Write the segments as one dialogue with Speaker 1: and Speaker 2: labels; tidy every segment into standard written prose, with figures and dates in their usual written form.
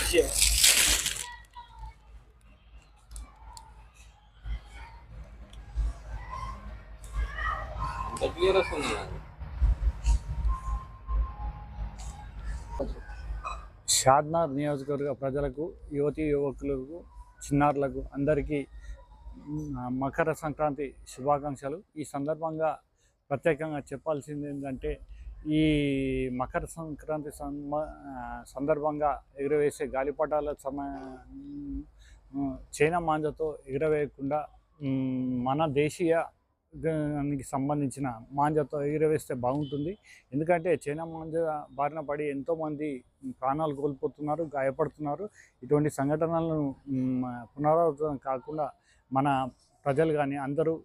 Speaker 1: షాద్నగర్ నియోజకవర్గ ప్రజలకు, యువతీ యువకులకు, చిన్నారులకు అందరికీ మకర సంక్రాంతి శుభాకాంక్షలు. ఈ సందర్భంగా ప్రత్యేకంగా చెప్పాల్సింది ఏంటంటే, ఈ మకర సంక్రాంతి సందర్భంగా ఎగురవేసే గాలిపటాల చైనా మాంజతో ఎగురవేయకుండా మన దేశీయ దానికి సంబంధించిన మాంజతో ఎగురవేస్తే బాగుంటుంది. ఎందుకంటే చైనా మాంజ బారిన పడి ఎంతోమంది ప్రాణాలు కోల్పోతున్నారు, గాయపడుతున్నారు. ఇటువంటి సంఘటనలను పునరావృతం కాకుండా మన ప్రజలు కానీ అందరూ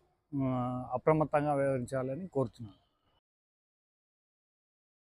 Speaker 1: అప్రమత్తంగా వ్యవహరించాలని కోరుతున్నాను.